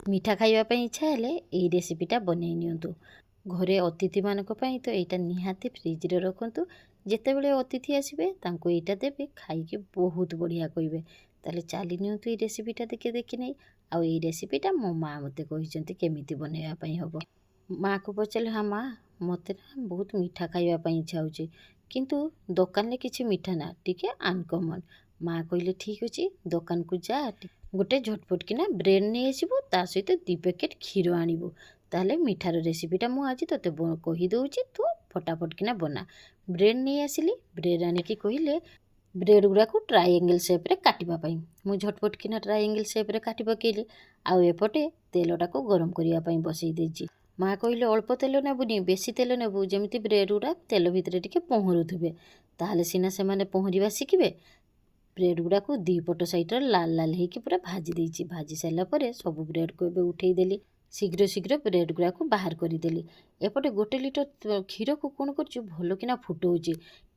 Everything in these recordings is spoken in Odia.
ମିଠା ଖାଇବା ପାଇଁ ଇଚ୍ଛା ହେଲେ ଏଇ ରେସିପିଟା ବନେଇ ନିଅନ୍ତୁ। ଘରେ ଅତିଥିମାନଙ୍କ ପାଇଁ ତ ଏଇଟା ନିହାତି ଫ୍ରିଜରେ ରଖନ୍ତୁ। ଯେତେବେଳେ ଅତିଥି ଆସିବେ ତାଙ୍କୁ ଏଇଟା ଦେବେ, ଖାଇକି ବହୁତ ବଢ଼ିଆ କହିବେ। ତାହେଲେ ଚାଲି ନିଅନ୍ତୁ ଏଇ ରେସିପିଟା ଦେଖି ନେଇ। ଆଉ ଏଇ ରେସିପିଟା ମୋ ମାଆ ମୋତେ କହିଛନ୍ତି କେମିତି ବନେଇବା ପାଇଁ ହେବ। ମାଆକୁ ପଚାରିଲେ, ହଁ ମାଆ, ମୋତେ ନା ବହୁତ ମିଠା ଖାଇବା ପାଇଁ ଇଚ୍ଛା ହେଉଛି, କିନ୍ତୁ ଦୋକାନରେ କିଛି ମିଠା ନା, ଟିକେ ଅନକମନ୍। ମାଆ କହିଲେ ଠିକ୍ ଅଛି, ଦୋକାନକୁ ଯା, ଗୋଟେ ଝଟପଟ କିନା ବ୍ରେଡ୍ ନେଇ ଆସିବୁ, ତା ସହିତ 2 ପ୍ୟାକେଟ୍ କ୍ଷୀର ଆଣିବୁ। ତାହେଲେ ମିଠାର ରେସିପିଟା ମୁଁ ଆଜି ତୋତେ କହିଦେଉଛି, ତୁ ଫଟାଫଟ କିନା ବନା। ବ୍ରେଡ୍ ନେଇ ଆସିଲି। ବ୍ରେଡ୍ ଆଣିକି କହିଲେ ବ୍ରେଡ୍ ଗୁଡ଼ାକୁ ଟ୍ରାଇଆଙ୍ଗେଲ୍ ସେପ୍ରେ କାଟିବା ପାଇଁ। ମୁଁ ଝଟପଟ କିନା ଟ୍ରାଇଆଙ୍ଗେଲ୍ ସେପ୍ରେ କାଟି ପକେଇଲି। ଆଉ ଏପଟେ ତେଲଟାକୁ ଗରମ କରିବା ପାଇଁ ବସେଇ ଦେଇଛି। ମାଆ କହିଲେ ଅଳ୍ପ ତେଲ ନେବୁନି, ବେଶୀ ତେଲ ନେବୁ, ଯେମିତି ବ୍ରେଡ୍ ଗୁଡ଼ା ତେଲ ଭିତରେ ଟିକେ ପହଁରୁଥିବେ, ତାହେଲେ ସିନା ସେମାନେ ପହଁରିବା ଶିଖିବେ। ବ୍ରେଡ୍ ଗୁଡ଼ାକୁ 2 ପଟ ସାଇଡ଼୍ରେ ଲାଲ ଲାଲ ହେଇକି ପୁରା ଭାଜି ଦେଇଛି। ଭାଜି ସାରିଲା ପରେ ସବୁ ବ୍ରେଡ୍କୁ ଏବେ ଉଠେଇ ଦେଲି। ଶୀଘ୍ର ବ୍ରେଡ୍ ଗୁଡ଼ାକୁ ବାହାର କରିଦେଲି। ଏପଟେ 1 ଲିଟର କ୍ଷୀରକୁ କ'ଣ କରୁଛୁ, ଭଲ କିନା ଫୁଟଉଛି।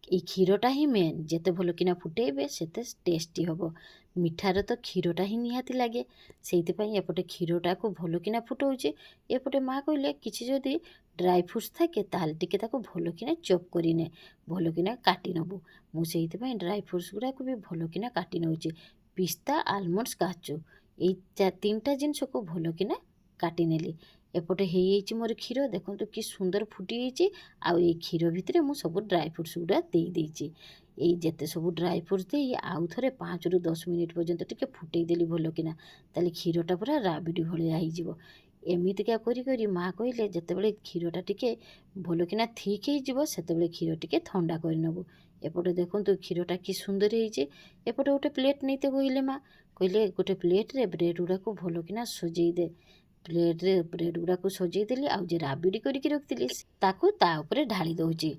ଏଇ କ୍ଷୀରଟା ହିଁ ମେନ୍। ଯେତେ ଭଲ କିନା ଫୁଟେଇବେ ସେତେ ଟେଷ୍ଟି ହେବ। ମିଠାରେ ତ କ୍ଷୀରଟା ହିଁ ନିହାତି ଲାଗେ। ସେଇଥିପାଇଁ ଏପଟେ କ୍ଷୀରଟାକୁ ଭଲ କିନା ଫୁଟଉଛି। ଏପଟେ ମାଆ କହିଲେ କିଛି ଯଦି ଡ୍ରାଇ ଫ୍ରୁଟ୍ସ থাকে ତାହେଲେ ଟିକେ ତାକୁ ଭଲ କିନା ଚପ୍ କରିନେ, ଭଲ କିନା କାଟି ନେବୁ। ମୁଁ ସେଇଥିପାଇଁ ଡ୍ରାଇ ଫ୍ରୁଟ୍ସ ଗୁଡ଼ାକୁ ବି ଭଲ କିନା କାଟି ନେଉଛି। ପିସ୍ତା, ଆଲମଣ୍ଡସ୍, କାଜୁ, ଏଇ 3ଟା ଜିନିଷକୁ ଭଲ କିନା କାଟି ନେଲି। ଏପଟେ ହେଇଯାଇଛି ମୋର କ୍ଷୀର, ଦେଖନ୍ତୁ କି ସୁନ୍ଦର ଫୁଟିଯାଇଛି। ଆଉ ଏଇ କ୍ଷୀର ଭିତରେ ମୁଁ ସବୁ ଡ୍ରାଇ ଫ୍ରୁଟ୍ସ ଗୁଡ଼ା ଦେଇଛି। ଏଇ ଯେତେ ସବୁ ଡ୍ରାଇ ଫ୍ରୁଟ୍ସ ଦେଇ ଆଉ ଥରେ 5ରୁ 10 ମିନିଟ୍ ପର୍ଯ୍ୟନ୍ତ ଟିକେ ଫୁଟେଇ ଦେଲି ଭଲ କିନା। ତାହେଲେ କ୍ଷୀରଟା ପୁରା ରାବିଡ଼ି ଭଳିଆ ହେଇଯିବ। ଏମିତିକା କରି ମାଆ କହିଲେ ଯେତେବେଳେ କ୍ଷୀରଟା ଟିକେ ଭଲ କିନା ଥିକ୍ ହେଇଯିବ ସେତେବେଳେ କ୍ଷୀର ଟିକେ ଥଣ୍ଡା କରିନେବୁ। ଏପଟେ ଦେଖନ୍ତୁ କ୍ଷୀରଟା କି ସୁନ୍ଦର ହେଇଛି। ଏପଟେ ଗୋଟେ ପ୍ଲେଟ୍ ନେଇତେ କହିଲେ ମାଆ। କହିଲେ ଗୋଟେ ପ୍ଲେଟ୍ରେ ବ୍ରେଡ୍ ଗୁଡ଼ାକୁ ଭଲ କିନା ସଜେଇ ଦେ। ପ୍ଲେଟ୍ରେ ବ୍ରେଡ୍ ଗୁଡ଼ାକୁ ସଜେଇ ଦେଲି। ଆଉ ଯେ ରାବିଡ଼ି କରିକି ରଖିଥିଲି ତାକୁ ତା ଉପରେ ଢାଳି ଦେଉଛି।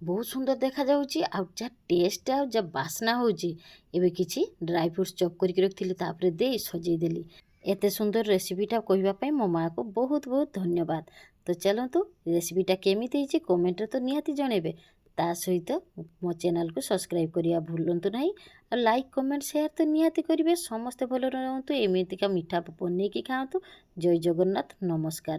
ବହୁତ ସୁନ୍ଦର ଦେଖାଯାଉଛି। ଆଉ ଯାହା ଟେଷ୍ଟ ଆଉ ଯାହା ବାସ୍ନା ହେଉଛି। ଏବେ କିଛି ଡ୍ରାଇ ଫ୍ରୁଟ୍ସ ଚପ୍ କରିକି ରଖିଥିଲି ତାପରେ ଦେଇ ସଜେଇ ଦେଲି। ଏତେ ସୁନ୍ଦର ରେସିପିଟା କହିବା ପାଇଁ ମୋ ମାଆକୁ ବହୁତ ବହୁତ ଧନ୍ୟବାଦ। ତ ଚାଲନ୍ତୁ, ରେସିପିଟା କେମିତି ହେଇଛି କମେଣ୍ଟରେ ତ ନିହାତି ଜଣେଇବେ। ତା ସହିତ ମୋ ଚ୍ୟାନେଲକୁ ସବସ୍କ୍ରାଇବ୍ କରିବା ଭୁଲନ୍ତୁ ନାହିଁ। ଆଉ ଲାଇକ୍, କମେଣ୍ଟ, ସେୟାର ତ ନିହାତି କରିବେ। ସମସ୍ତେ ଭଲରେ ରୁହନ୍ତୁ, ଏମିତିକା ମିଠା ବନେଇକି ଖାଆନ୍ତୁ। ଜୟ ଜଗନ୍ନାଥ, ନମସ୍କାର।